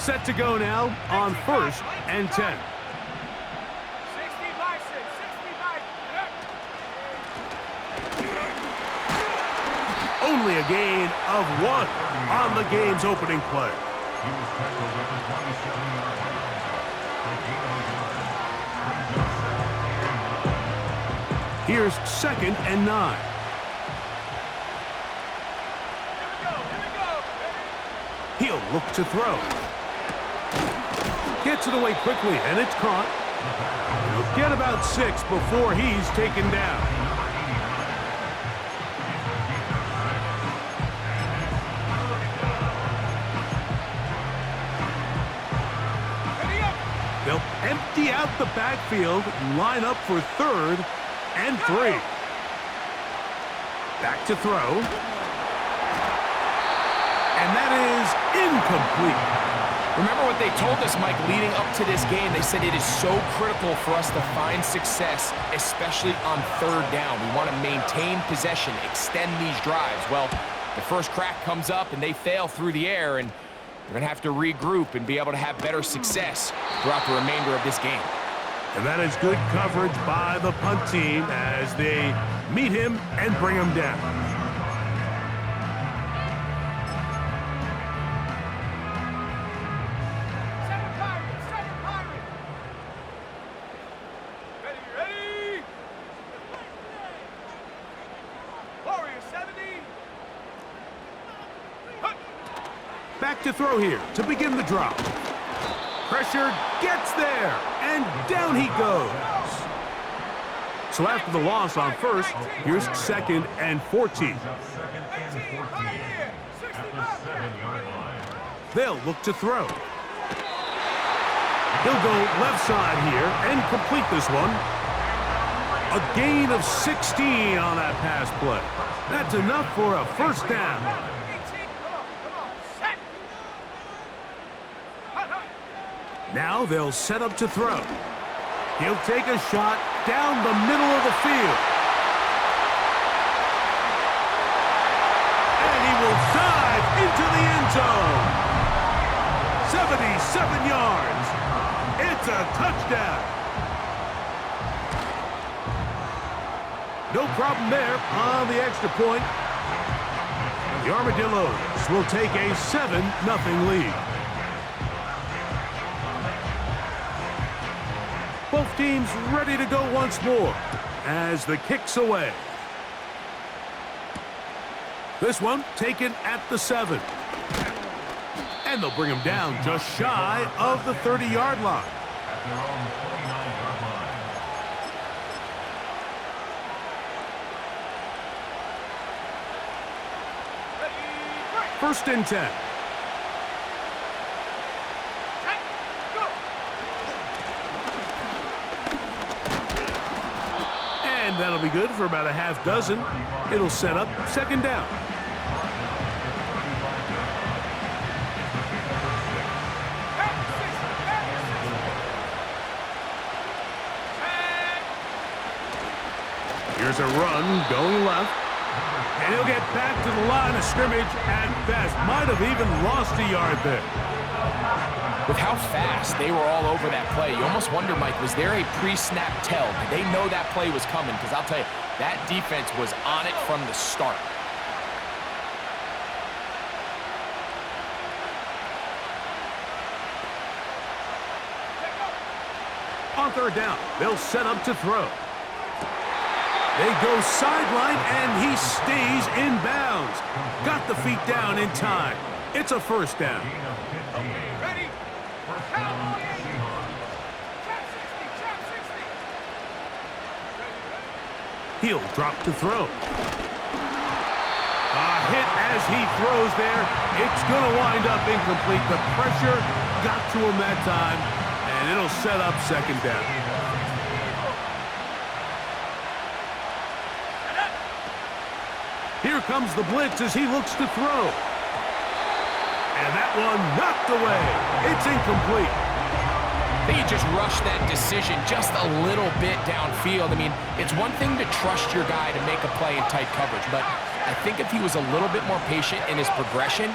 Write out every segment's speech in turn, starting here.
Set to go now on 1st and 10. Only a gain of 1 on the game's opening play. Here's 2nd and 9. He'll look to throw. Gets it away quickly, and it's caught. He'll get about 6 before he's taken down. They'll empty out the backfield, line up for 3rd and 3. Back to throw. And that is incomplete. Remember what they told us, Mike, leading up to this game. They said it is so critical for us to find success, especially on 3rd down. We want to maintain possession, extend these drives. Well, the first crack comes up and they fail through the air, and they're going to have to regroup and be able to have better success throughout the remainder of this game. And that is good coverage by the punt team as they meet him and bring him down. Back to throw here to begin the drop. Pressure gets there, and down he goes. So after the loss on 1st, here's 2nd and 14. They'll look to throw. He'll go left side here and complete this one. A gain of 16 on that pass play. That's enough for a 1st down. Now they'll set up to throw. He'll take a shot down the middle of the field. And he will dive into the end zone. 77 yards. It's a touchdown. No problem there on the extra point. The Armadillos will take a 7-0 lead. Both teams ready to go once more as the kick's away. This one taken at the 7. And they'll bring him down just shy of the 30-yard line. First and 10. And that'll be good for about a half dozen. It'll set up 2nd down. Here's a run going left. And he'll get back to the line of scrimmage at best. Might have even lost a yard there. With how fast they were all over that play, you almost wonder, Mike, was there a pre-snap tell? Did they know that play was coming? Because I'll tell you, that defense was on it from the start. On 3rd down, they'll set up to throw. They go sideline, and he stays in bounds. Got the feet down in time. It's a 1st down. Ready? He'll drop to throw. A hit as he throws there. It's going to wind up incomplete. The pressure got to him that time, and it'll set up 2nd down. Here comes the blitz as he looks to throw. And that one knocked away. It's incomplete. I think he just rushed that decision just a little bit downfield. I mean, it's one thing to trust your guy to make a play in tight coverage, but I think if he was a little bit more patient in his progression,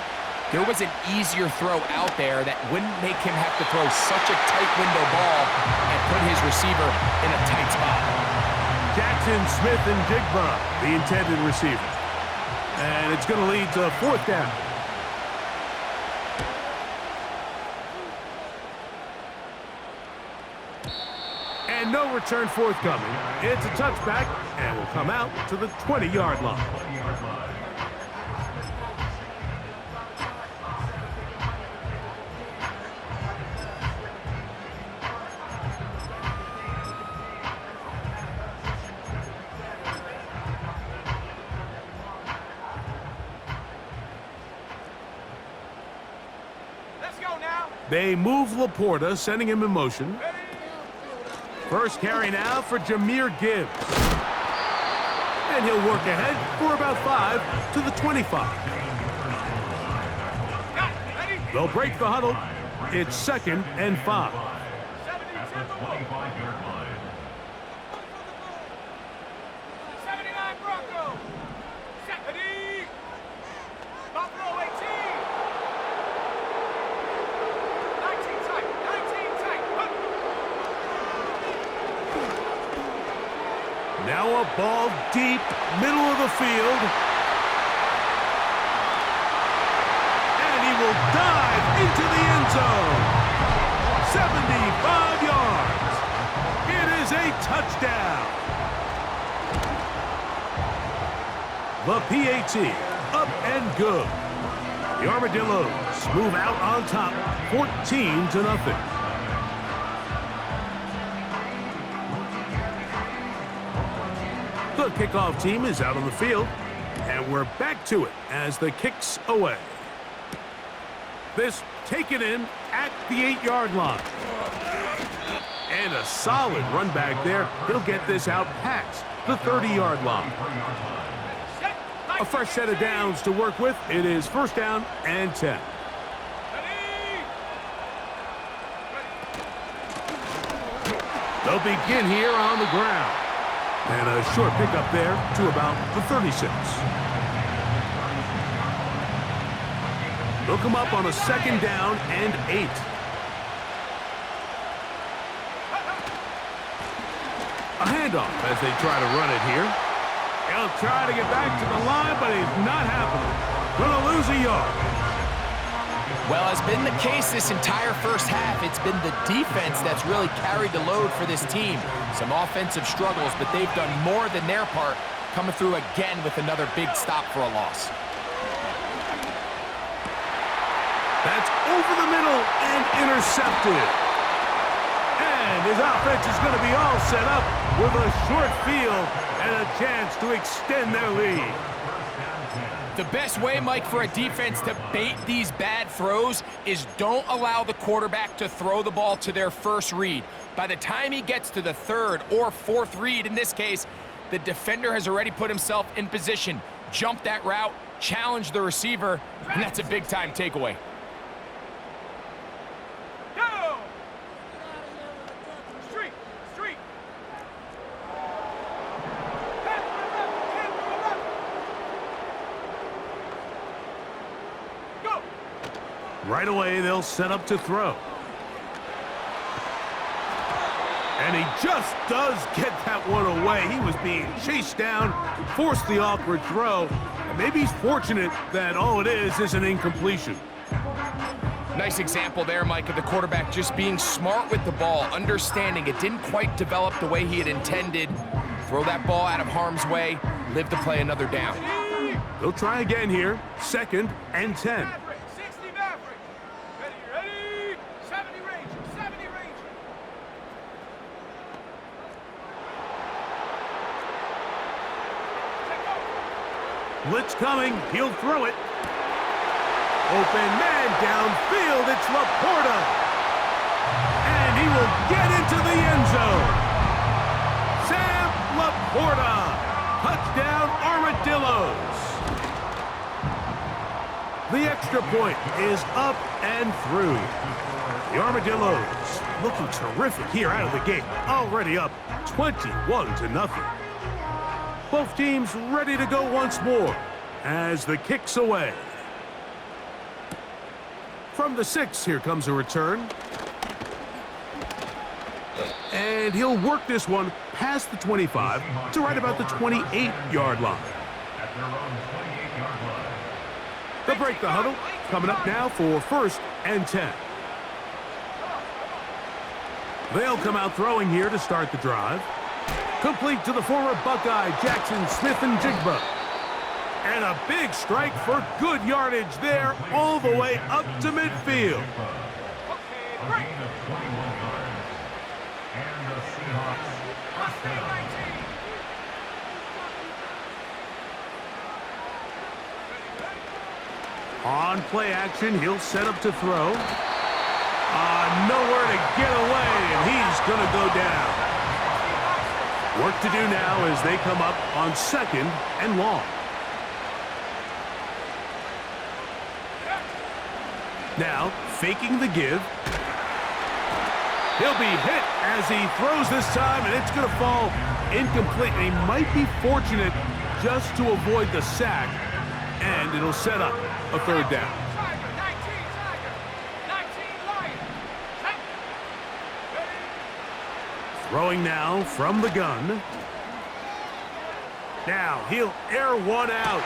There was an easier throw out there that wouldn't make him have to throw such a tight window ball and put his receiver in a tight spot. Jackson, Smith, and Jigba, the intended receiver. And it's going to lead to 4th down. And no return forthcoming. It's a touchback and will come out to the 20-yard line. Let's go now. They move Laporta, sending him in motion. First carry now for Jahmyr Gibbs. And he'll work ahead for about 5 to the 25. They'll break the huddle. It's 2nd and 5. 79 Broncos. Buffalo 18. 19 tight. 19 tight. Now a ball deep, middle of the field. And he will dive into the end zone. 75 yards. It is a touchdown. The PAT, up and good. The Armadillos move out on top, 14-0. The kickoff team is out on the field, and we're back to it as the kick's away. This taken in at the 8-yard line. And a solid run back there. He'll get this out past the 30-yard line. A fresh set of downs to work with. It is 1st down and 10. They'll begin here on the ground. And a short pickup there to about the 36. They'll come up on a 2nd down and 8. A handoff as they try to run it here. He'll try to get back to the line, but he's not happening. Gonna lose a yard. Well, as been the case this entire first half, it's been the defense that's really carried the load for this team. Some offensive struggles, but they've done more than their part, coming through again with another big stop for a loss. That's over the middle and intercepted. And his offense is going to be all set up with a short field and a chance to extend their lead. The best way, Mike, for a defense to bait these bad throws is don't allow the quarterback to throw the ball to their first read. By the time he gets to the 3rd or 4th read, in this case, the defender has already put himself in position, jump that route, challenge the receiver, and that's a big-time takeaway. Right away, they'll set up to throw. And he just does get that one away. He was being chased down, forced the awkward throw. And maybe he's fortunate that all it is an incompletion. Nice example there, Mike, of the quarterback just being smart with the ball, understanding it didn't quite develop the way he had intended. Throw that ball out of harm's way, live to play another down. They'll try again here, 2nd and 10. Blitz coming. He'll throw it. Open man downfield. It's Laporta. And he will get into the end zone. Sam Laporta. Touchdown, Armadillos. The extra point is up and through. The Armadillos looking terrific here out of the gate. Already up 21-0. Both teams ready to go once more as the kick's away. From the 6, here comes a return. And he'll work this one past the 25 to right about the 28-yard line. They'll break the huddle. Coming up now for 1st and 10. They'll come out throwing here to start the drive. Complete to the former Buckeye, Jackson Smith-Njigba. And a big strike for good yardage there all the way up to midfield. On play action, he'll set up to throw. Nowhere to get away, and he's going to go down. Work to do now as they come up on 2nd and long. Now, faking the give. He'll be hit as he throws this time, and it's going to fall incomplete. And he might be fortunate just to avoid the sack, and it'll set up a 3rd down. Throwing now from the gun. Now he'll air one out.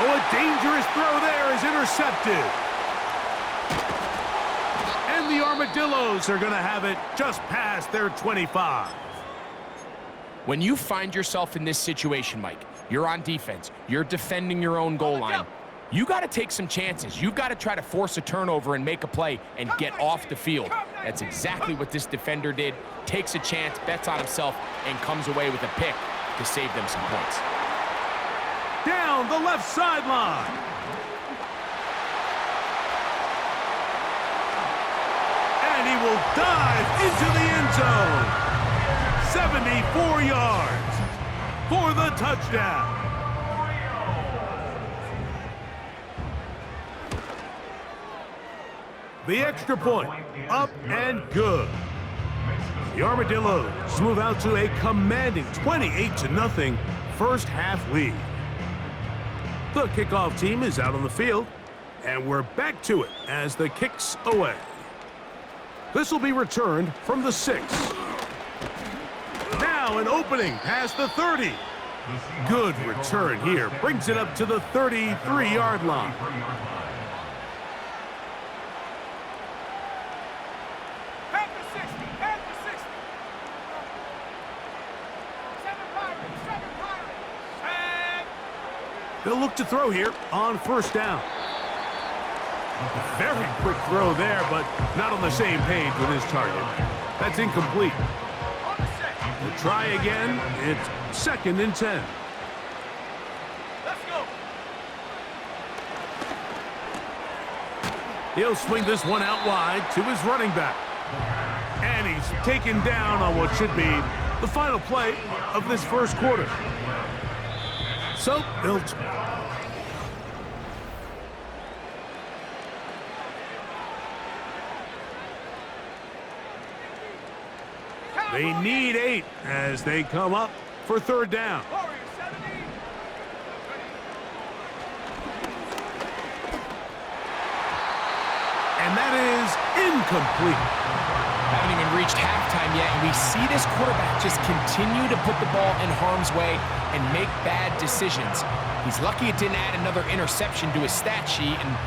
Oh, a dangerous throw there is intercepted. And the Armadillos are going to have it just past their 25. When you find yourself in this situation, Mike, you're on defense, you're defending your own goal line, you got to take some chances. You've got to try to force a turnover and make a play and get off the field. That's exactly what this defender did. Takes a chance, bets on himself, and comes away with a pick to save them some points. Down the left sideline. And he will dive into the end zone. 74 yards for the touchdown. The extra point, up and good. The Armadillos move out to a commanding 28-0 first half lead. The kickoff team is out on the field, and we're back to it as the kick's away. This will be returned from the 6. Now an opening past the 30. Good return here, brings it up to the 33-yard line. They'll look to throw here on 1st down. A very quick throw there, but not on the same page with his target. That's incomplete. We'll try again. It's 2nd and 10. Let's go. He'll swing this one out wide to his running back. And he's taken down on what should be the final play of this first quarter. So, they need 8 as they come up for 3rd down. And that is incomplete. Haven't even reached halftime yet, and we see this quarterback just continue to put the ball in harm's way and make bad decisions. He's lucky it didn't add another interception to his stat sheet, and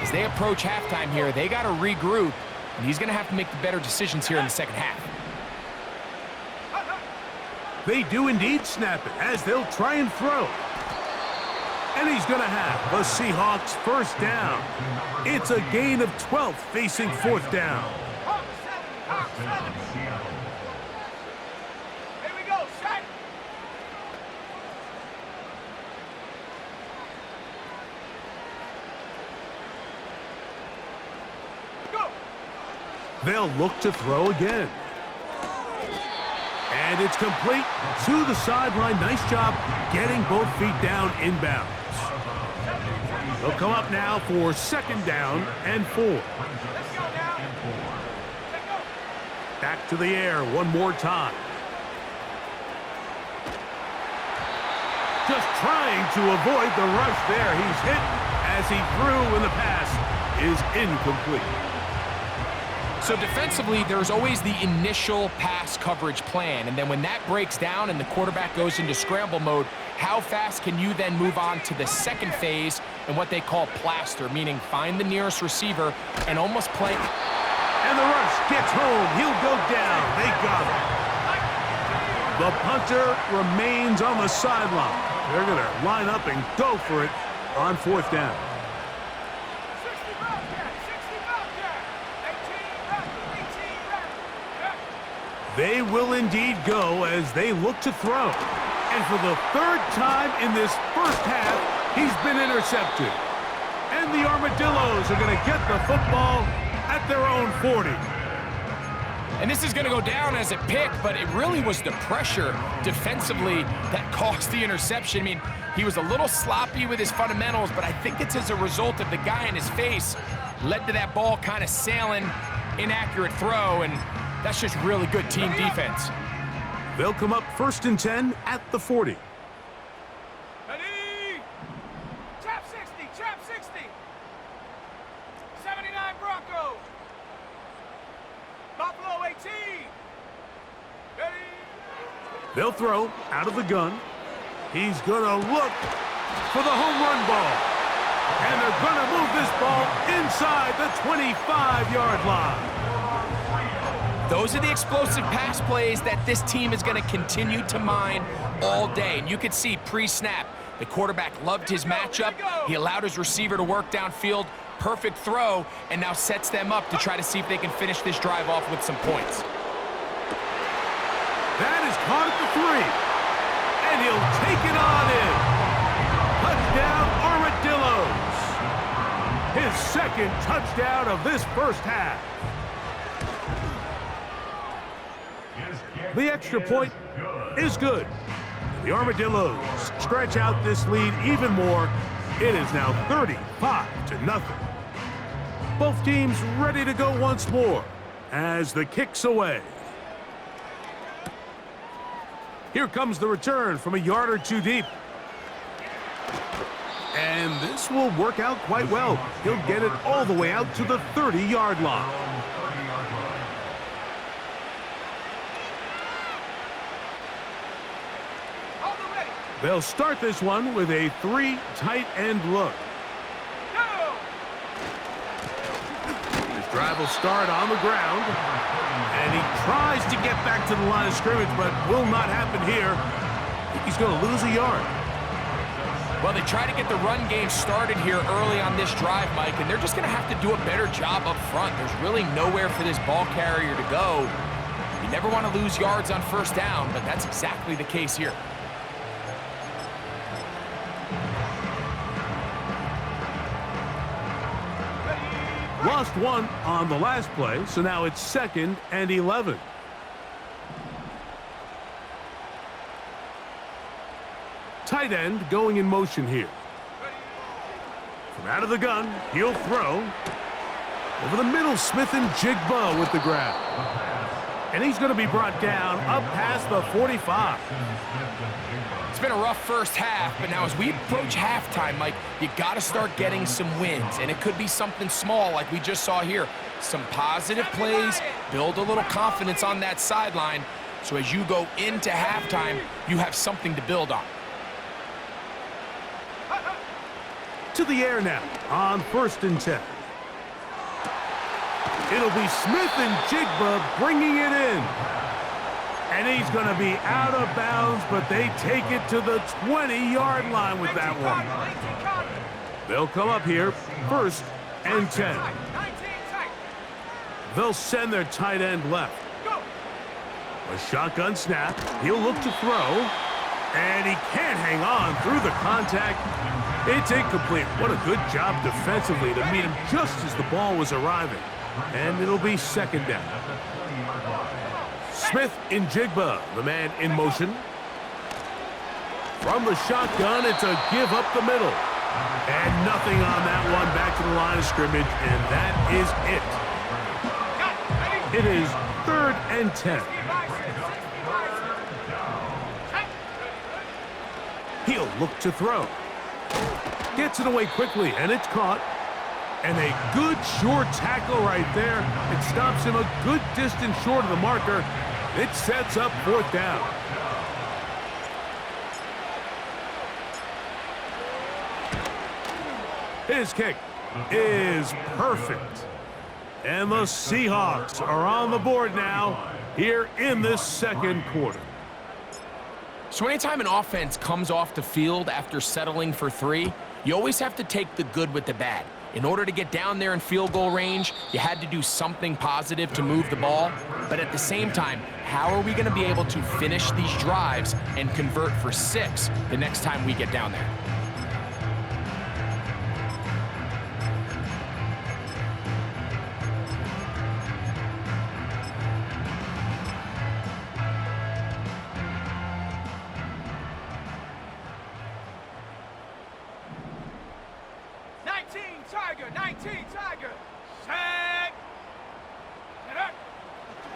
as they approach halftime here, they got to regroup, and he's going to have to make the better decisions here in the 2nd half. They do indeed snap it as they'll try and throw. And he's going to have the Seahawks 1st down. It's a gain of 12 facing 4th down. Here we go, set. Go. They'll look to throw again. And it's complete to the sideline. Nice job getting both feet down inbounds. They'll come up now for 2nd down and 4. Back to the air one more time. Just trying to avoid the rush there. He's hit as he threw in the pass is incomplete. So defensively, there's always the initial pass coverage plan, and then when that breaks down and the quarterback goes into scramble mode, how fast can you then move on to the second phase and what they call plaster, meaning find the nearest receiver and almost play. And the rush gets home. He'll go down. They got him. The punter remains on the sideline. They're going to line up and go for it on fourth down. They will indeed go as they look to throw. And for the third time in this first half, he's been intercepted. And the Armadillos are going to get the football at their own 40. And this is going to go down as a pick, but it really was the pressure defensively that caused the interception. I mean, he was a little sloppy with his fundamentals, but I think it's as a result of the guy in his face led to that ball kind of sailing, inaccurate throw, and that's just really good team defense. They'll come up 1st and 10 at the 40. Ready? Trap 60, trap 60. 79 Broncos. Buffalo 18. Ready? They'll throw out of the gun. He's going to look for the home run ball. And they're going to move this ball inside the 25-yard line. Those are the explosive pass plays that this team is going to continue to mine all day. And you could see pre-snap, the quarterback loved his matchup. He allowed his receiver to work downfield, perfect throw, and now sets them up to try to see if they can finish this drive off with some points. That is caught at the 3. And he'll take it on in. Touchdown, Armadillos. His second touchdown of this first half. The extra point is good. The Armadillos stretch out this lead even more. It is now 35-0. Both teams ready to go once more as the kick's away. Here comes the return from a yard or two deep. And this will work out quite well. He'll get it all the way out to the 30-yard line. They'll start this one with a 3 tight end look. His drive will start on the ground. And he tries to get back to the line of scrimmage, but will not happen here. I think he's going to lose a yard. Well, they try to get the run game started here early on this drive, Mike, and they're just going to have to do a better job up front. There's really nowhere for this ball carrier to go. You never want to lose yards on first down, but that's exactly the case here. Lost one on the last play, so now it's 2nd and 11. Tight end going in motion here. From out of the gun, he'll throw. Over the middle, Smith and Jigba with the grab. And he's going to be brought down up past the 45. It's been a rough first half, but now as we approach halftime, Mike, you got to start getting some wins, and it could be something small like we just saw here. Some positive plays, build a little confidence on that sideline, so as you go into halftime, you have something to build on. To the air now on 1st and 10. It'll be Smith and Jigba bringing it in. And he's going to be out of bounds, but they take it to the 20-yard line with that one. They'll come up here, 1st and 10. They'll send their tight end left. A shotgun snap. He'll look to throw. And he can't hang on through the contact. It's incomplete. What a good job defensively to meet him just as the ball was arriving. And it'll be 2nd down. Smith in Jigba, the man in motion. From the shotgun, it's a give up the middle. And nothing on that one, back to the line of scrimmage, and that is it. It is 3rd and 10. He'll look to throw. Gets it away quickly, and it's caught. And a good short tackle right there. It stops him a good distance short of the marker. It sets up 4th down. His kick is perfect. And the Seahawks are on the board now here in this 2nd quarter. So anytime an offense comes off the field after settling for 3, you always have to take the good with the bad. In order to get down there in field goal range, you had to do something positive to move the ball. But at the same time, how are we going to be able to finish these drives and convert for 6 the next time we get down there?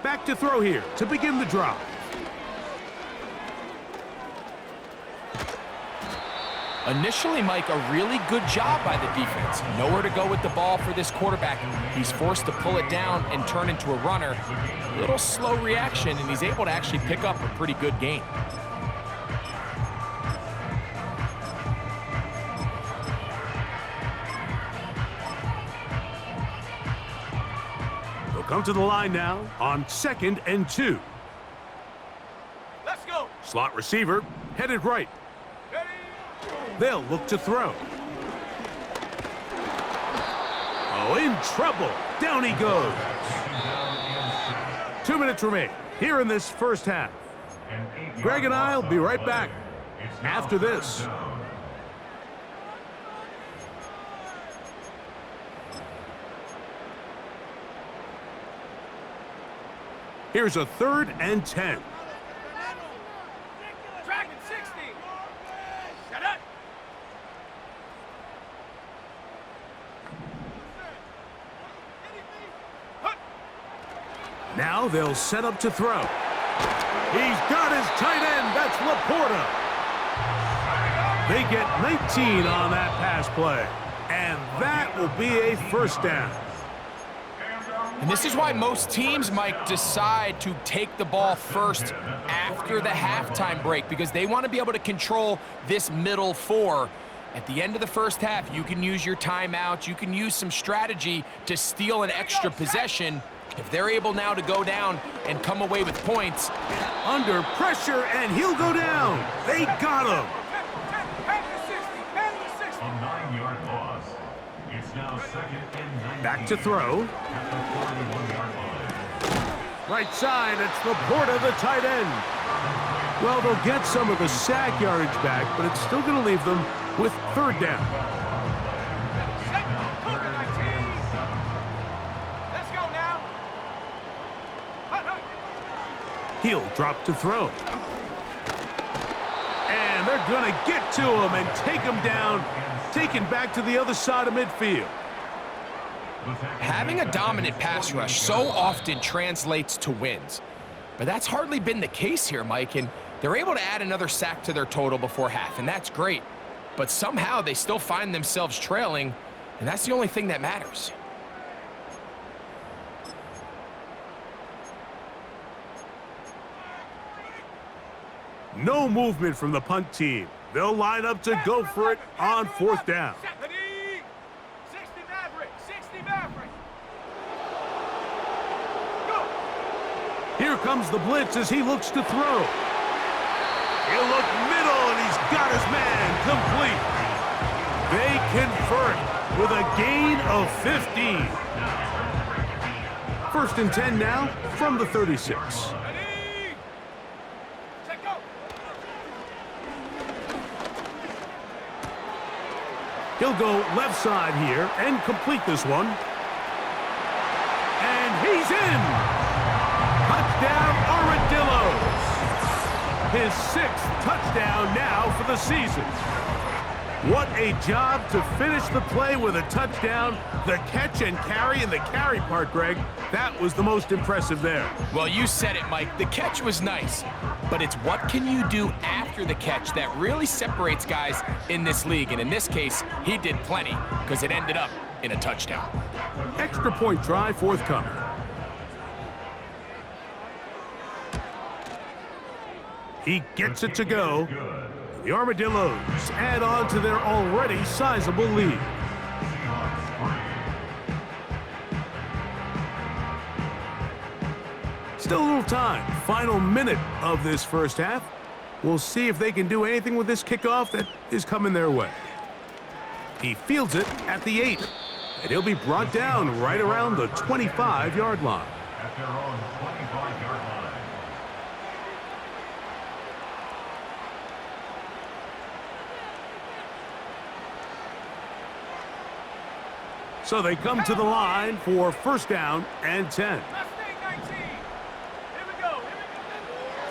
Back to throw here to begin the drive. Initially, Mike, a really good job by the defense. Nowhere to go with the ball for this quarterback. He's forced to pull it down and turn into a runner. Little slow reaction, and he's able to actually pick up a pretty good gain. Come to the line now on 2nd and 2. Let's go. Slot receiver headed right. Ready. They'll look to throw. Oh, in trouble. Down he goes. 2 minutes remain here in this 1st half. Greg and I will be right back after this. Here's a 3rd and 10. Dragon 60. Shut up. Now they'll set up to throw. He's got his tight end. That's Laporta. They get 19 on that pass play. And that will be a 1st down. And this is why most teams, Mike, decide to take the ball first after the halftime break, because they want to be able to control this middle 4. At the end of the 1st half, you can use your timeouts. You can use some strategy to steal an extra possession. If they're able now to go down and come away with points. Under pressure, and he'll go down. They got him. A 9-yard loss. It's now 2nd and 19. Back to throw. Right side, it's Laporta, the tight end. Well, they'll get some of the sack yardage back, but it's still going to leave them with 3rd down. Let's go now. He'll drop to throw. And they're going to get to him and take him down, taken back to the other side of midfield. Having a dominant pass rush so often translates to wins. But that's hardly been the case here, Mike, and they're able to add another sack to their total before half, and that's great. But somehow they still find themselves trailing, and that's the only thing that matters. No movement from the punt team. They'll line up to go for it on 4th down. 60 Maverick. 60 Maverick. Go. Here comes the blitz as he looks to throw. He'll look middle, and he's got his man complete. They convert with a gain of 15. 1st and 10 now from the 36. Ready. Set, go. He'll go left side here and complete this one. And he's in. Touchdown, Armadillos. His 6th touchdown now for the season. What a job to finish the play with a touchdown. The catch and carry, and the carry part, Greg, that was the most impressive there. Well, you said it, Mike. The catch was nice, but it's what can you do after the catch that really separates guys in this league. And in this case, he did plenty because it ended up in a touchdown. Extra point try forthcoming. He gets it to go. The Armadillos add on to their already sizable lead. Still a little time. Final minute of this first half. We'll see if they can do anything with this kickoff that is coming their way. He fields it at the 8, and he'll be brought down right around the 25-yard line. At their own 25-yard line. So they come to the line for first down and 10. Mustang 19. Here we go.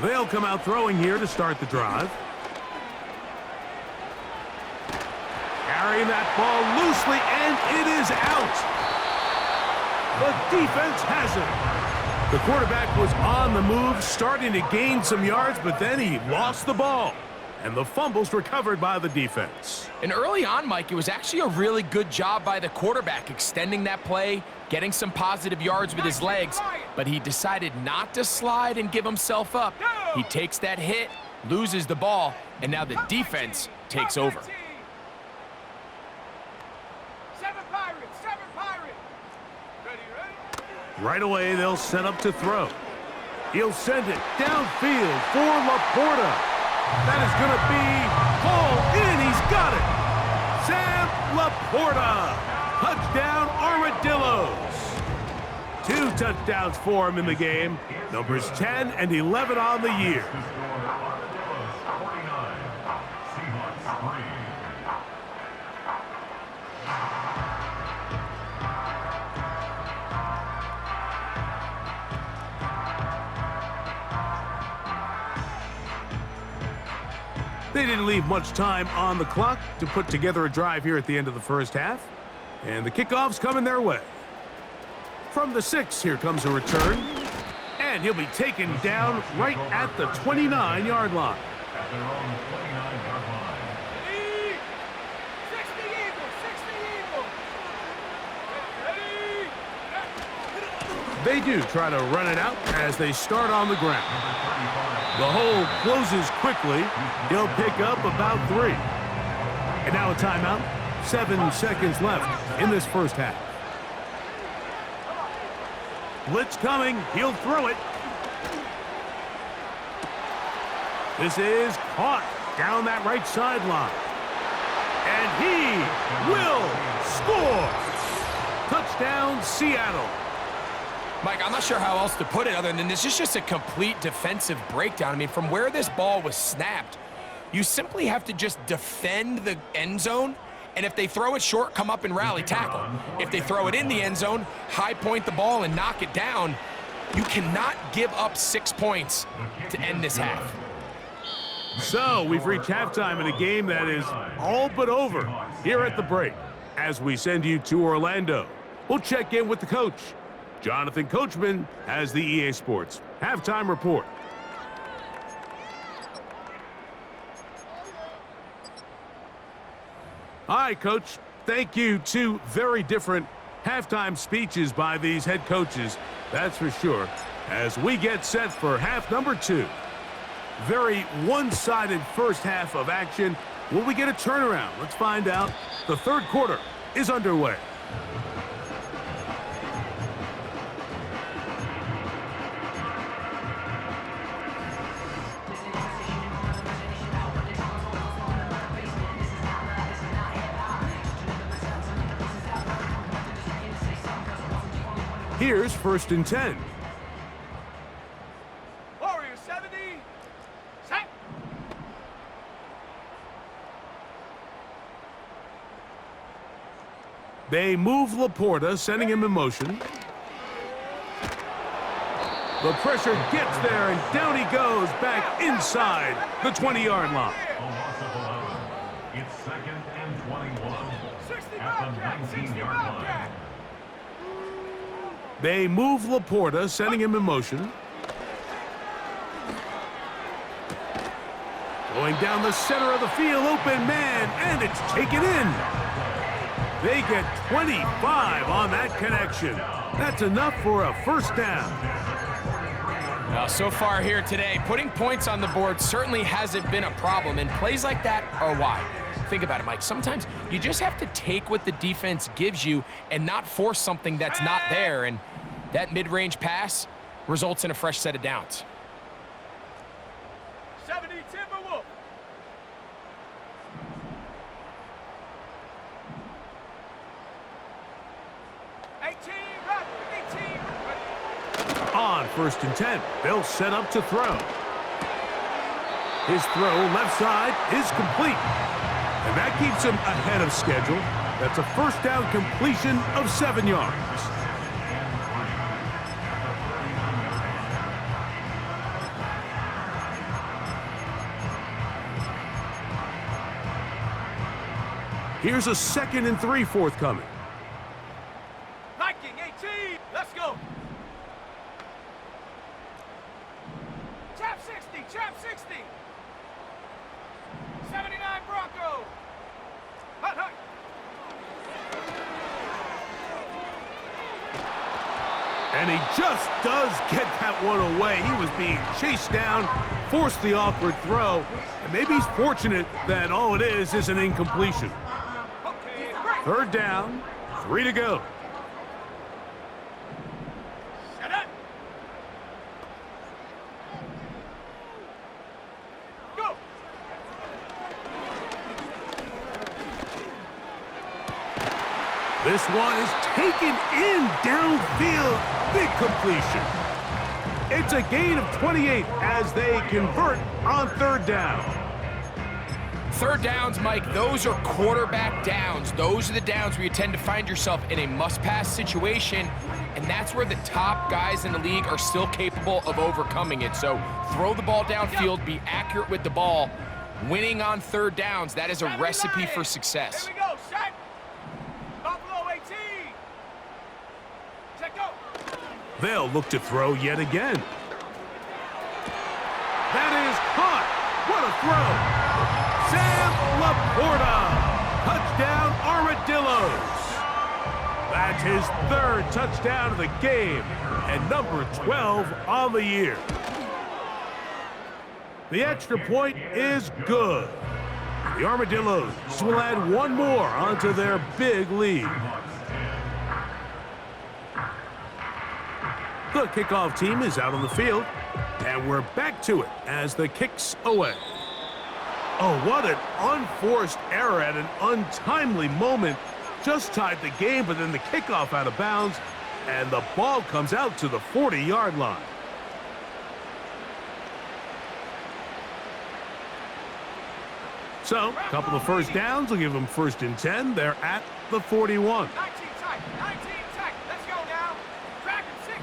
They'll come out throwing here to start the drive. Carrying that ball loosely, and it is out. The defense has it. The quarterback was on the move, starting to gain some yards, but then he lost the ball. And the fumble's recovered by the defense. And early on, Mike, it was actually a really good job by the quarterback extending that play, getting some positive yards with his legs, but he decided not to slide and give himself up. He takes that hit, loses the ball, and now the defense takes over. 7 Pirates, 7 Pirates. Ready? Right away, they'll set up to throw. He'll send it downfield for Laporta. That is going to be pulled in. He's got it. Sam Laporta. Touchdown, Armadillos. 2 touchdowns for him in the game. Numbers 10 and 11 on the year. Armadillos 49, Seahawks 3. They didn't leave much time on the clock to put together a drive here at the end of the first half. And the kickoff's coming their way. From the 6, here comes a return. And he'll be taken down right at the 29-yard line. At their own 29-yard line. Ready? 60 Eagles, 60 Eagles. Ready? They do try to run it out as they start on the ground. The hole closes quickly. He'll pick up about 3. And now a timeout. 7 seconds left in this first half. Blitz coming. He'll throw it. This is caught down that right sideline. And he will score. Touchdown, Seattle. Mike, I'm not sure how else to put it other than this is just a complete defensive breakdown. I mean, from where this ball was snapped, you simply have to just defend the end zone, and if they throw it short, come up and rally tackle. If they throw it in the end zone, high point the ball and knock it down. You cannot give up 6 points to end this half. So we've reached halftime in a game that is all but over here at the break. As we send you to Orlando, we'll check in with the coach. Jonathan Coachman has the EA Sports halftime report. All right, Coach. Thank you. 2 very different halftime speeches by these head coaches, that's for sure, as we get set for half number 2. Very one-sided first half of action. Will we get a turnaround? Let's find out. The third quarter is underway. Here's 1st and 10. Warriors 70. Set. They move Laporta, sending him in motion. The pressure gets there, and down he goes back inside the 20-yard line. A loss of 11. It's 2nd and 21. 60 At the Bobcat, 60 19-yard line. Bobcat. They move Laporta, sending him in motion. Going down the center of the field, open man, and it's taken in. They get 25 on that connection. That's enough for a first down. Now, so far here today, putting points on the board certainly hasn't been a problem, and plays like that are why. Think about it, Mike. Sometimes you just have to take what the defense gives you and not force something that's not there, and that mid-range pass results in a fresh set of downs. 70 Timberwolf. 18 run. 18 run. On 1st and 10, they'll set up to throw. His throw left side is complete. And that keeps him ahead of schedule. That's a first down completion of 7 yards. Here's a 2nd and 3 forthcoming. Viking 18. Let's go. Chap 60. Chap 60. 79 Bronco. Hut, hut. And he just does get that one away. He was being chased down, forced the awkward throw, and maybe he's fortunate that all it is an incompletion. Okay, break. 3rd down, 3 to go. Set up. Go. This one is taken in downfield. Big completion. It's a gain of 28 as they convert on 3rd down. 3rd downs, Mike, those are quarterback downs. Those are the downs where you tend to find yourself in a must-pass situation, and that's where the top guys in the league are still capable of overcoming it. So throw the ball downfield, be accurate with the ball. Winning on 3rd downs, that is a recipe for success. Here we go. Set. Buffalo 18. Set go. They'll look to throw yet again. That is caught. What a throw. Sam Laporta. Touchdown Armadillos. That's his 3rd touchdown of the game and number 12 on the year. The extra point is good. The Armadillos will add one more onto their big lead. The kickoff team is out on the field, and we're back to it as the kick's away. Oh, what an unforced error at an untimely moment. Just tied the game, but then the kickoff out of bounds, and the ball comes out to the 40-yard line. So, a couple of first downs will give them 1st and 10. They're at the 41. 19 tight. 19 tight. Let's go now. Track at 60.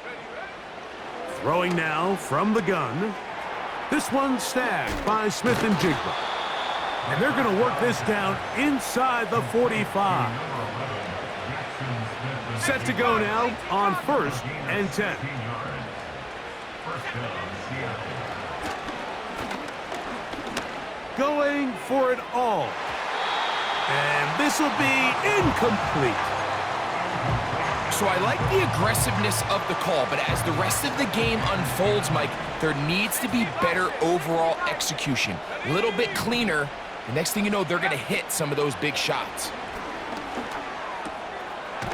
Ready, ready. Throwing now from the gun. This one snagged by Smith and Jigba. And they're going to work this down inside the 45. Set to go now on 1st and 10. Going for it all. And this will be incomplete. So I like the aggressiveness of the call, but as the rest of the game unfolds, Mike, there needs to be better overall execution. A little bit cleaner. The next thing you know, they're going to hit some of those big shots.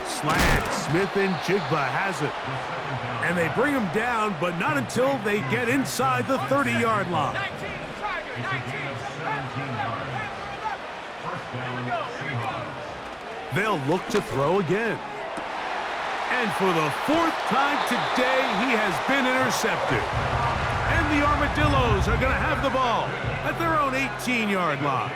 Slant. Smith and Jigba has it. And they bring him down, but not until they get inside the 30-yard line. 19 Tiger. 19. They'll look to throw again. And for the 4th time today, he has been intercepted. And the Armadillos are going to have the ball at their own 18-yard line.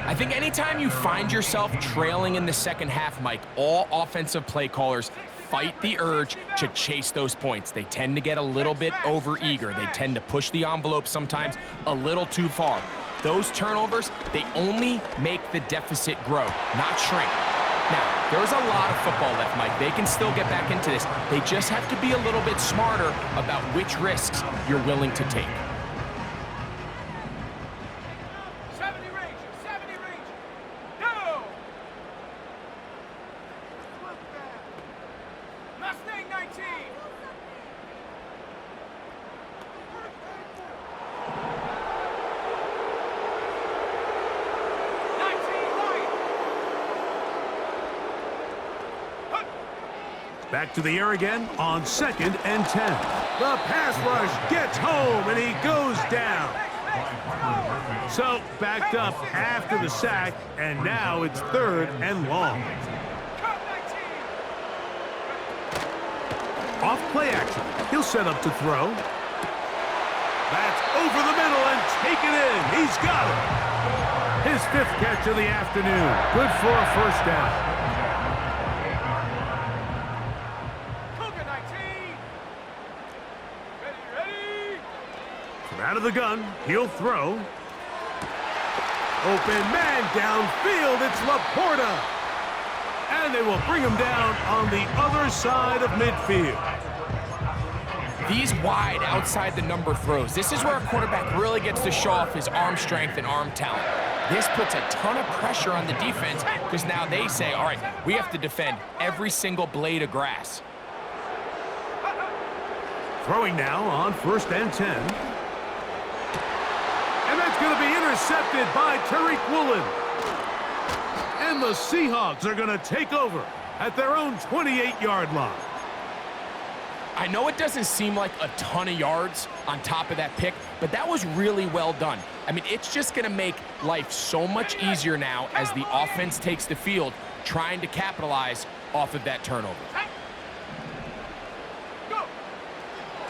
I think anytime you find yourself trailing in the second half, Mike, all offensive play callers fight the urge to chase those points. They tend to get a little bit overeager. They tend to push the envelope sometimes a little too far. Those turnovers, they only make the deficit grow, not shrink. Now, there's a lot of football left, Mike. They can still get back into this. They just have to be a little bit smarter about which risks you're willing to take. 70 Ranger. 70 Ranger. Back to the air again on 2nd and 10. The pass rush gets home, and he goes down. So, backed up after the sack, and now it's 3rd and long. Off play action. He'll set up to throw. That's over the middle and taken in. He's got it. His 5th catch of the afternoon. Good for a first down. From out of the gun, he'll throw. Open man downfield. It's Laporta. And they will bring him down on the other side of midfield. These wide outside the number throws. This is where a quarterback really gets to show off his arm strength and arm talent. This puts a ton of pressure on the defense because now they say, all right, we have to defend every single blade of grass. Throwing now on 1st and 10. And that's going to be intercepted by Tariq Woolen. And the Seahawks are going to take over at their own 28-yard line. I know it doesn't seem like a ton of yards on top of that pick, but that was really well done. I mean, it's just going to make life so much easier now as the offense takes the field, trying to capitalize off of that turnover.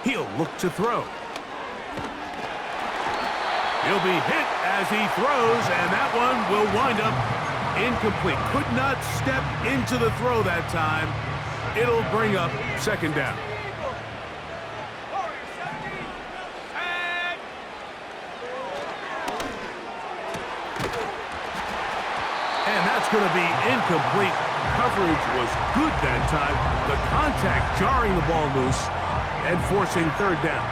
He'll look to throw. He'll be hit as he throws, and that one will wind up incomplete. Could not step into the throw that time. It'll bring up 2nd down. And that's going to be incomplete. Coverage was good that time. The contact jarring the ball loose and forcing 3rd down.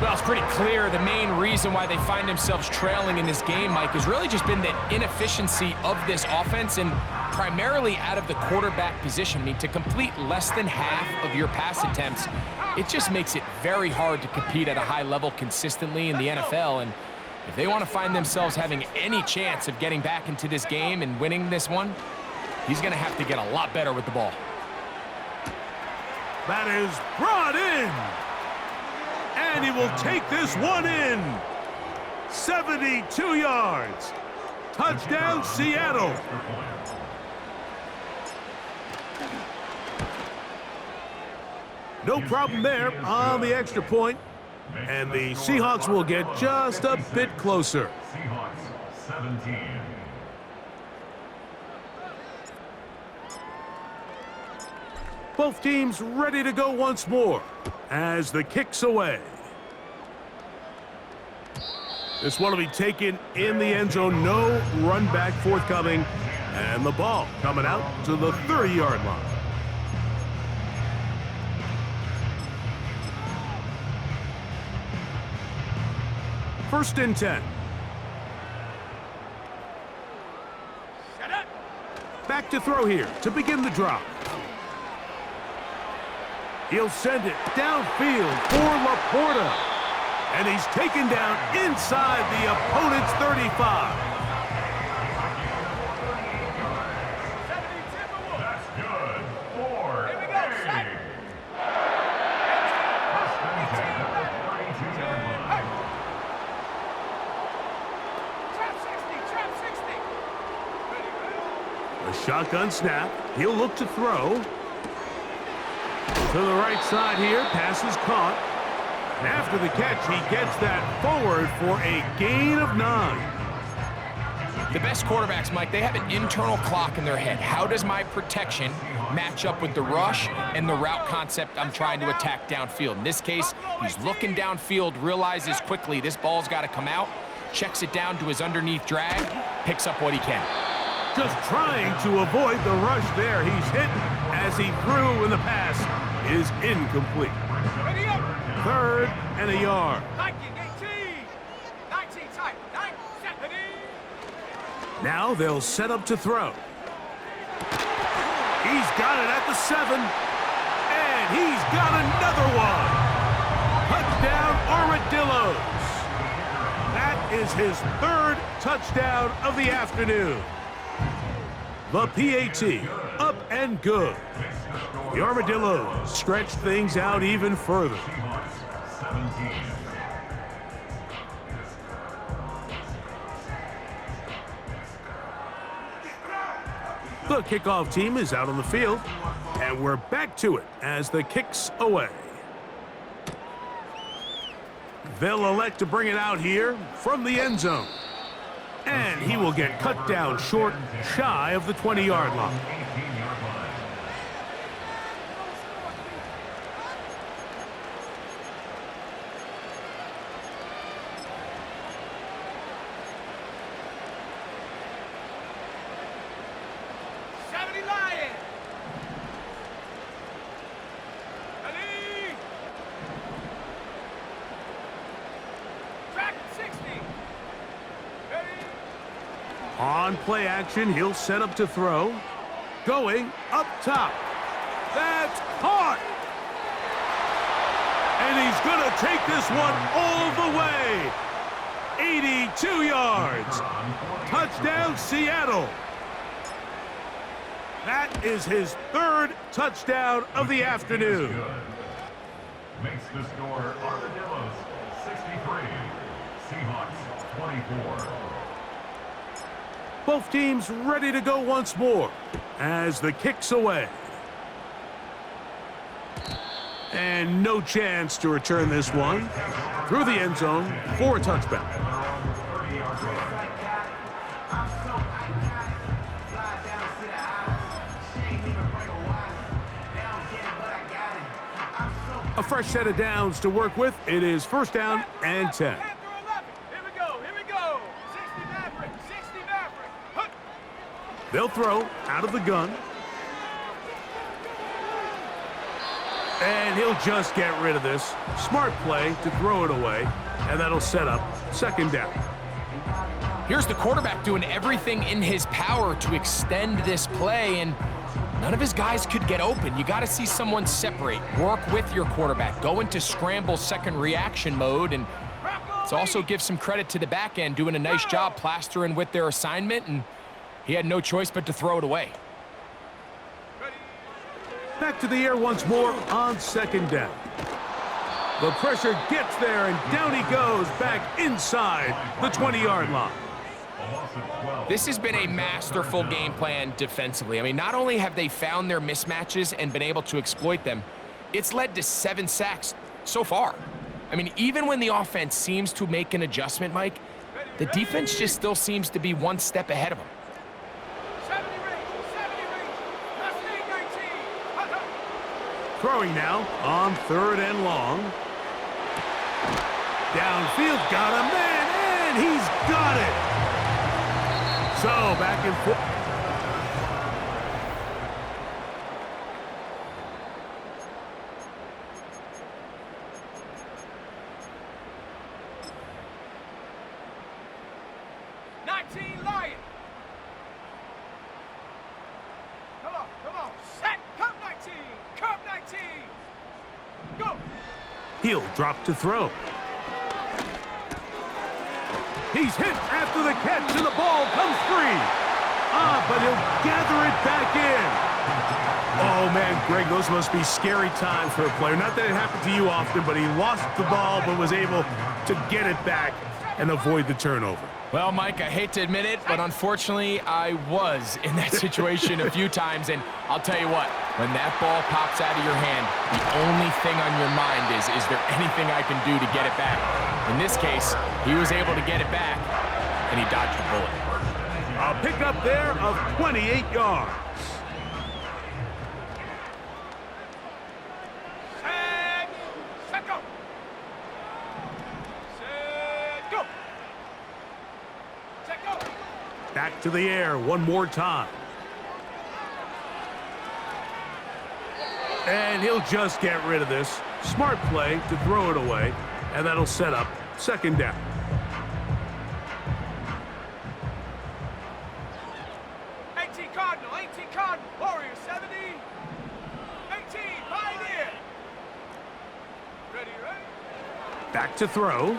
Well, it's pretty clear the main reason why they find themselves trailing in this game, Mike, has really just been the inefficiency of this offense and primarily out of the quarterback position. I mean, to complete less than half of your pass attempts, it just makes it very hard to compete at a high level consistently in the NFL. And if they want to find themselves having any chance of getting back into this game and winning this one, he's going to have to get a lot better with the ball. That is brought in. And he will take this one in. 72 yards. Touchdown, Seattle. No problem there on the extra point. And the Seahawks will get just a bit closer. Seahawks 17. Both teams ready to go once more as the kick's away. This one will be taken in the end zone. No run back forthcoming. And the ball coming out to the 30-yard line. First and 10. Back to throw here to begin the drop. He'll send it downfield for Laporta. And he's taken down inside the opponent's 35. That's good. 4. Here we go, set. Trap 60. A shotgun snap. He'll look to throw. To the right side here. Pass is caught. And after the catch, he gets that forward for a gain of 9. The best quarterbacks, Mike, they have an internal clock in their head. How does my protection match up with the rush and the route concept I'm trying to attack downfield? In this case, he's looking downfield, realizes quickly this ball's got to come out, checks it down to his underneath drag, picks up what he can. Just trying to avoid the rush there. He's hit as he threw, and the pass is incomplete. Ready up. 3rd and a yard. 19 tight. 9, 7. Now they'll set up to throw. He's got it at the 7. And he's got another one. Touchdown, Armadillos. That is his 3rd touchdown of the afternoon. The PAT, up and good. The Armadillos stretch things out even further. Seahawks 17. The kickoff team is out on the field, and we're back to it as the kick's away. They'll elect to bring it out here from the end zone. And he will get cut down short, shy of the 20-yard line. 18-yard line. On play action, he'll set up to throw. Going up top. That's caught. And he's going to take this one all the way. 82 yards. Touchdown, Seattle. That is his third touchdown of the afternoon. Makes the score Armadillos 63, Seahawks 24. Both teams ready to go once more as the kick's away. And no chance to return this one through the end zone for a touchback. A fresh set of downs to work with. It is first down and 10. They'll throw out of the gun. And he'll just get rid of this. Smart play to throw it away. And that'll set up second down. Here's the quarterback doing everything in his power to extend this play, and none of his guys could get open. You got to see someone separate, work with your quarterback, go into scramble second reaction mode, and let's also give some credit to the back end doing a nice job plastering with their assignment, and he had no choice but to throw it away. Back to the air once more on second down. The pressure gets there, and down he goes back inside the 20-yard line. This has been a masterful game plan defensively. I mean, not only have they found their mismatches and been able to exploit them, it's led to 7 sacks so far. I mean, even when the offense seems to make an adjustment, Mike, the defense just still seems to be one step ahead of them. Throwing now on third and long. Downfield, got a man, and he's got it. So back and forth. Lion. Come on, set, come 19, come 19, go. He'll drop to throw. He's hit after the catch, and the ball comes free. But he'll gather it back in. Oh, man, Greg, those must be scary times for a player. Not that it happened to you often, but he lost the ball but was able to get it back and avoid the turnover. Well, Mike, I hate to admit it, but unfortunately, I was in that situation a few times, and I'll tell you what, when that ball pops out of your hand, the only thing on your mind is there anything I can do to get it back? In this case, he was able to get it back, and he dodged the bullet. A pickup there of 28 yards. Set, go. Set, go. Back to the air one more time. And he'll just get rid of this. Smart play to throw it away, and that'll set up second down. Cardinal, Warrior 70, 18, Pioneer. Ready? Back to throw.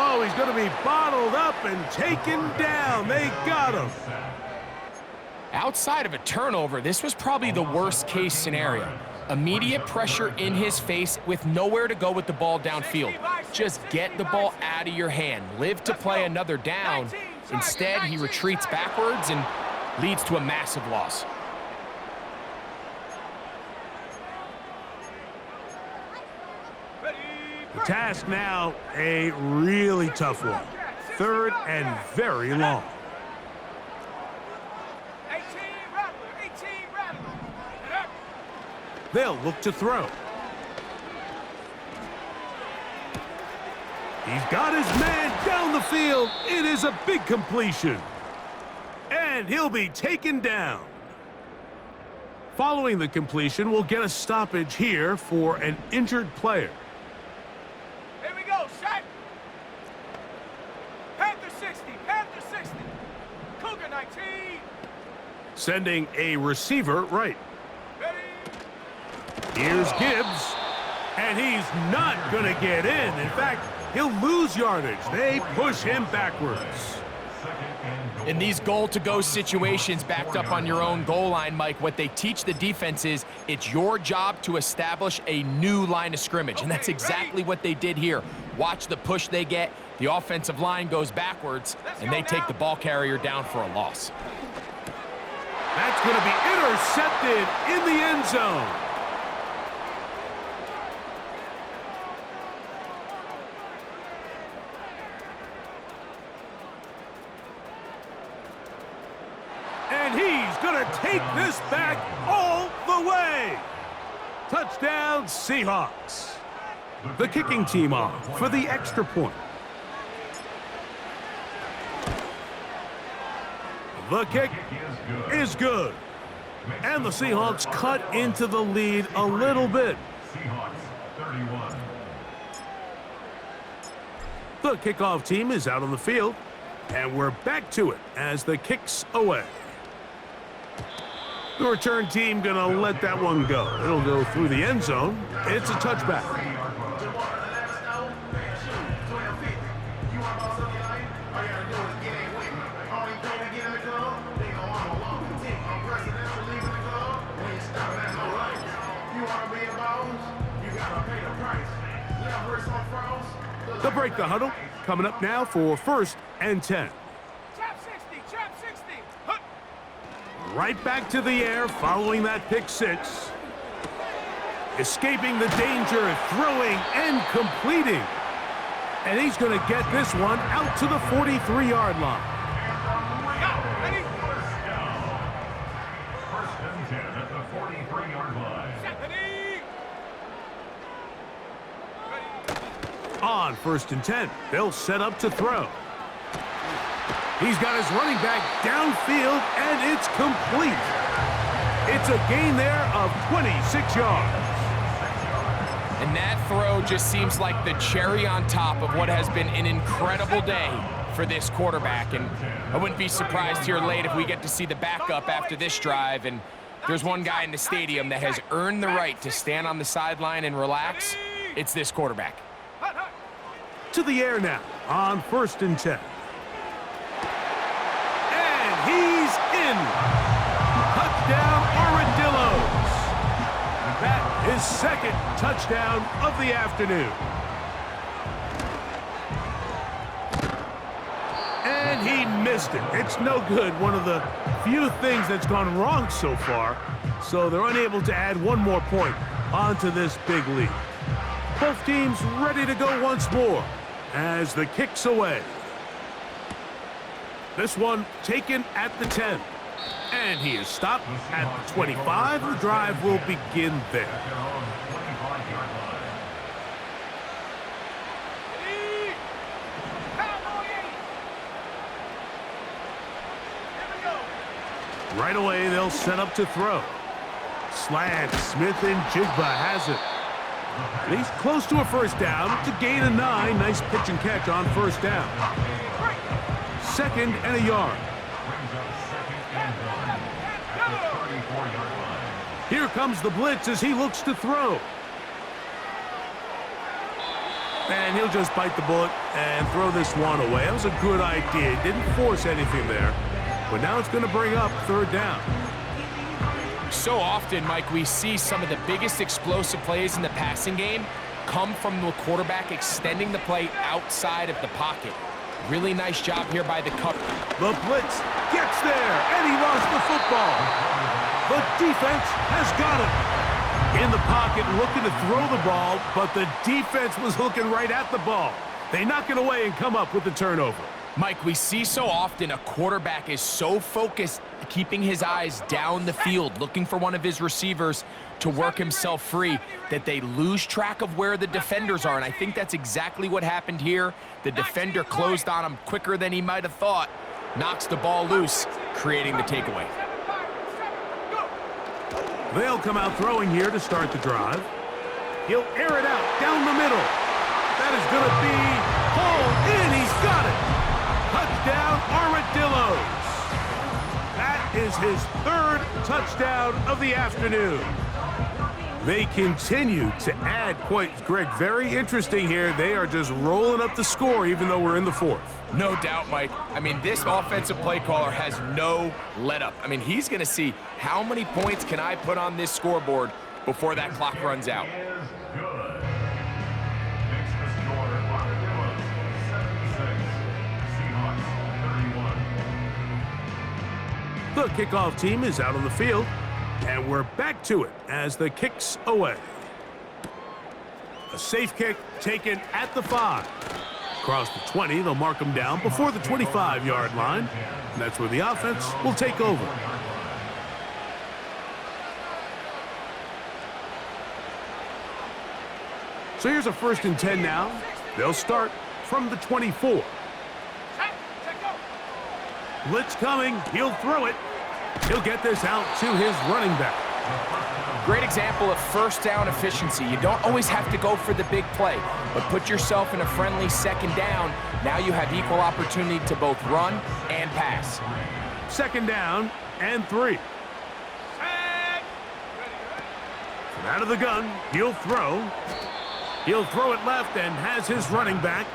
Oh, he's going to be bottled up and taken down. They got him. Outside of a turnover, this was probably the worst-case scenario. Immediate pressure in his face with nowhere to go with the ball downfield. Just get the ball out of your hand. Live to play another down. Instead, he retreats backwards and leads to a massive loss. The task now, a really tough one. 3rd and very long. 18 Rattler. They'll look to throw. He's got his man down the field. It is a big completion. And he'll be taken down. Following the completion, we'll get a stoppage here for an injured player. Here we go, set. Panther 60. Cougar 19. Sending a receiver right. Ready. Here's Gibbs. And he's not going to get in. In fact, he'll lose yardage. They push him backwards. In these goal-to-go situations backed up on your own goal line, Mike, what they teach the defense is it's your job to establish a new line of scrimmage, and that's exactly what they did here. Watch the push they get. The offensive line goes backwards, and they take the ball carrier down for a loss. That's going to be intercepted in the end zone. And he's going to take this back all the way. Touchdown, Seahawks. The kicking team on for the extra point. The kick is good. And the Seahawks cut into the lead a little bit. Seahawks 31. The kickoff team is out on the field. And we're back to it as the kick's away. The return team going to let that one go. It'll go through the end zone. It's a touchback. They'll break the huddle. Coming up now for 1st and 10. Trap 60. Hup. Right back to the air following that pick 6. Escaping the danger, throwing and completing. And he's going to get this one out to the 43-yard line. Ready. 1st and 10 at the 43-yard line. Ready. On 1st and 10, they'll set up to throw. He's got his running back downfield, and it's complete. It's a gain there of 26 yards. And that throw just seems like the cherry on top of what has been an incredible day for this quarterback. And I wouldn't be surprised here late if we get to see the backup after this drive. And there's one guy in the stadium that has earned the right to stand on the sideline and relax. It's this quarterback. To the air now on 1st and 10. And he's in. Touchdown, Armadillos. That is 2nd touchdown of the afternoon. And he missed it. It's no good. One of the few things that's gone wrong so far. So they're unable to add one more point onto this big lead. Both teams ready to go once more as the kick's away. This one taken at the 10. And he is stopped at the 25. The drive will begin there. At their own 25-yard line. Ready. Cowboy 8. Here we go. Right away, they'll set up to throw. Slant, Smith and Jigba has it. And he's close to a 1st down. It's a gain of 9. Nice pitch and catch on 1st down. 2nd and a yard. Brings up 2nd and 1 at the 34-yard line. Here comes the blitz as he looks to throw. And he'll just bite the bullet and throw this one away. That was a good idea. Didn't force anything there. But now it's going to bring up third down. So often, Mike, we see some of the biggest explosive plays in the passing game come from the quarterback extending the play outside of the pocket. Really nice job here by the cover. The blitz gets there, and he lost the football. The defense has got it. In the pocket, looking to throw the ball, but the defense was looking right at the ball. They knock it away and come up with the turnover. Mike, we see so often a quarterback is so focused, keeping his eyes down the field, looking for one of his receivers to work himself free, that they lose track of where the defenders are. And I think that's exactly what happened here. The defender closed on him quicker than he might have thought, knocks the ball loose, creating the takeaway. They'll come out throwing here to start the drive. He'll air it out down the middle. That is going to be hauled in. He's got it. Touchdown, Armadillos. That is his third touchdown of the afternoon. They continue to add points. Greg, very interesting here. They are just rolling up the score even though we're in the fourth. No doubt, Mike. I mean, this offensive play caller has no let-up. I mean, he's going to see how many points can I put on this scoreboard before that clock runs out. The kickoff team is out on the field, and we're back to it as the kick's away. A safe kick taken at the 5. Across the 20, they'll mark them down before the 25-yard line, and that's where the offense will take over. So here's a 1st and 10 now. They'll start from the 24. Blitz coming. He'll throw it. He'll get this out to his running back. Great example of first down efficiency. You don't always have to go for the big play, but put yourself in a friendly 2nd down. Now you have equal opportunity to both run and pass. 2nd down and 3. From out of the gun, he'll throw. He'll throw it left and has his running back.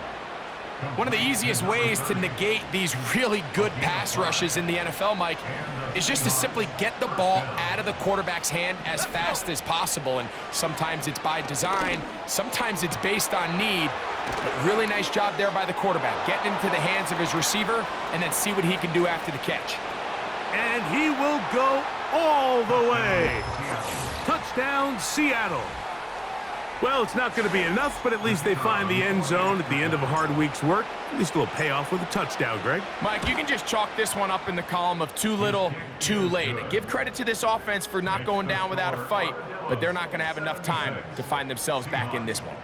One of the easiest ways to negate these really good pass rushes in the NFL, Mike, is just to simply get the ball out of the quarterback's hand as fast as possible. And sometimes it's by design, sometimes it's based on need. But really nice job there by the quarterback, getting into the hands of his receiver and then see what he can do after the catch. And he will go all the way. Touchdown, Seattle. Well, it's not going to be enough, but at least they find the end zone at the end of a hard week's work. At least a little payoff with a touchdown, Greg. Mike, you can just chalk this one up in the column of too little, too late. Give credit to this offense for not going down without a fight, but they're not going to have enough time to find themselves back in this one.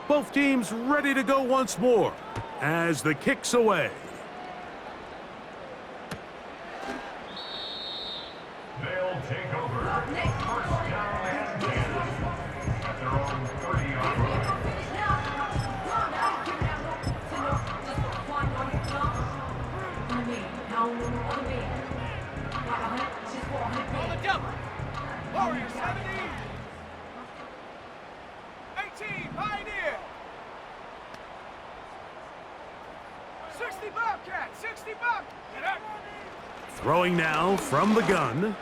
Both teams ready to go once more as the kick's away. They'll take over. First down and 10 at their own 30-yard line. On the jump. Warriors 70. 18, Pioneer. 60 Bobcat, 60 Bob. Get up. Throwing now from the gun.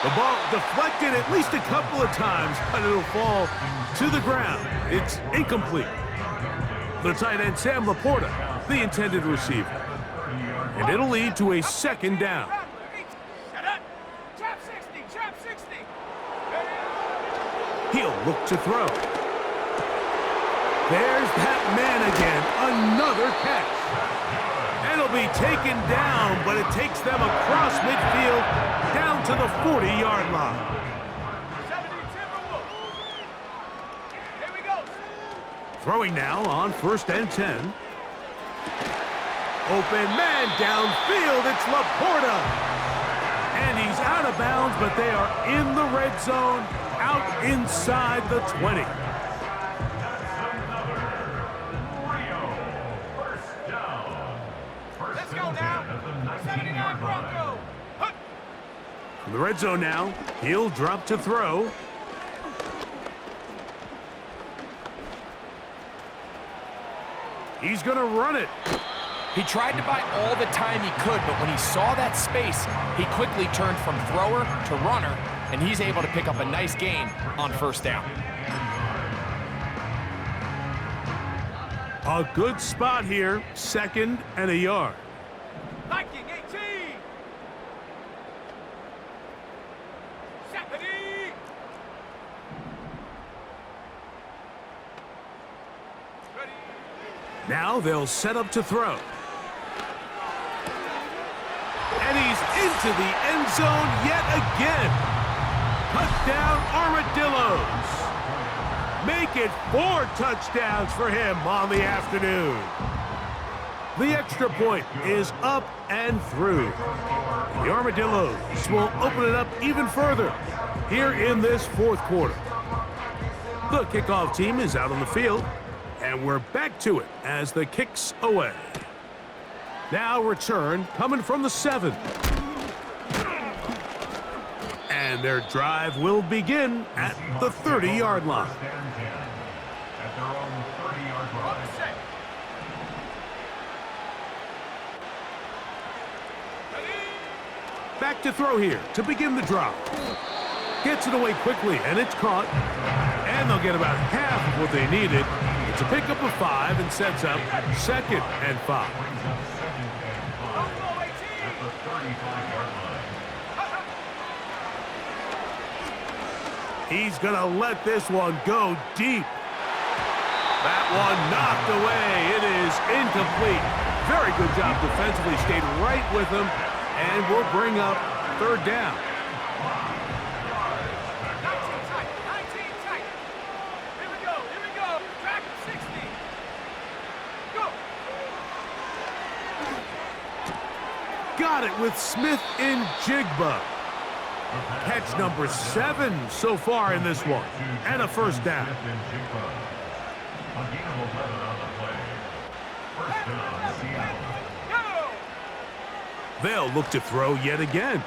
The ball deflected at least a couple of times, but it'll fall to the ground. It's incomplete. The tight end, Sam Laporta, the intended receiver. And it'll lead to a 2nd down. Trap 60, trap 60. He'll look to throw. There's that man again. Another catch. And it'll be taken down, but it takes them across midfield down to the 40-yard line. 70 Timberwolves. Here we go. Throwing now on 1st and 10. Open man downfield. It's Laporta. And he's out of bounds, but they are in the red zone, out inside the 20. Let's go now. 79 Bronco. In the red zone now, he'll drop to throw. He's going to run it. He tried to buy all the time he could, but when he saw that space, he quickly turned from thrower to runner, and he's able to pick up a nice gain on first down. A good spot here, 2nd and a yard. Viking 18. Stephanie. Ready. Now they'll set up to throw. And he's into the end zone yet again. Touchdown Armadillos. Make it 4 touchdowns for him on the afternoon. The extra point is up and through. The Armadillos will open it up even further here in this 4th quarter. The kickoff team is out on the field, and we're back to it as the kick's away. Now return coming from the 7. And their drive will begin at the 30-yard line. At their own 30-yard line. Back to throw here to begin the drop. Gets it away quickly, and it's caught. And they'll get about half of what they needed. It's a pickup of 5 and sets up 2nd and 5. At the 35-yard line. He's going to let this one go deep. That one knocked away. It is incomplete. Very good job defensively. Stayed right with him. And we'll bring up 3rd down. 19 tight. 19 tight. Here we go. Here we go. Track 60. Go. Got it with Smith in Jigba. Catch number 7 so far in this one. And a first down. A gain of 11 on the play. First down, Seattle. Go. They'll look to throw yet again.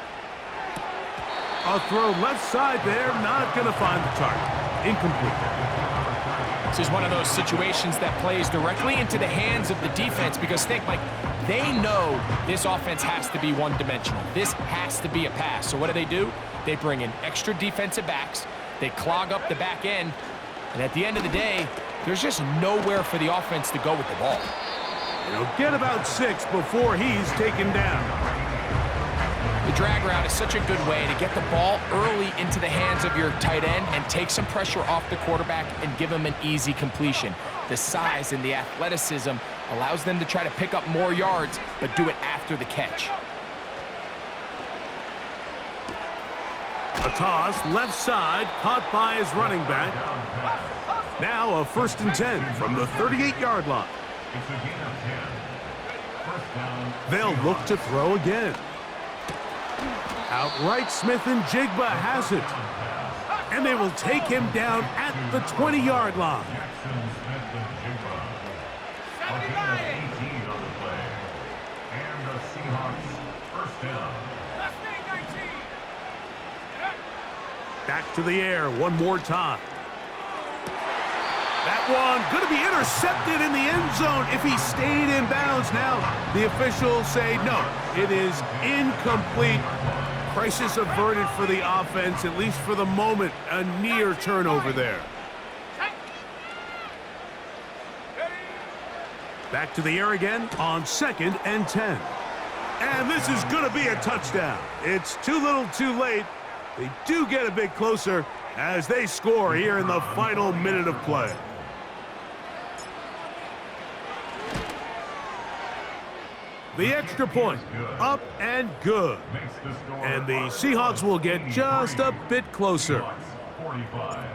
A throw left side there, not going to find the target. Incomplete. This is one of those situations that plays directly into the hands of the defense because think, Mike, they know this offense has to be one-dimensional. This has to be a pass. So what do? They bring in extra defensive backs. They clog up the back end. And at the end of the day, there's just nowhere for the offense to go with the ball. He'll get about 6 before he's taken down. The drag route is such a good way to get the ball early into the hands of your tight end and take some pressure off the quarterback and give him an easy completion. The size and the athleticism allows them to try to pick up more yards, but do it after the catch. A toss left side, caught by his running back. Now a 1st and 10 from the 38-yard line. It's a gain of 10. First down. They'll look to throw again. Outright Smith and Jigba has it. And they will take him down at the 20-yard line. Jackson, Smith, and Jigba. A gain of 18 on the play. And the Seahawks first down. Last name 19. Back to the air one more time. That one going to be intercepted in the end zone if he stayed in bounds. Now the officials say no, it is incomplete. Crisis averted for the offense, at least for the moment. A near turnover there. Back to the air again on 2nd and 10. And this is going to be a touchdown. It's too little too late. They do get a bit closer as they score here in the final minute of play. The extra point, up and good. Makes the score And the Seahawks will get just a bit closer. 45.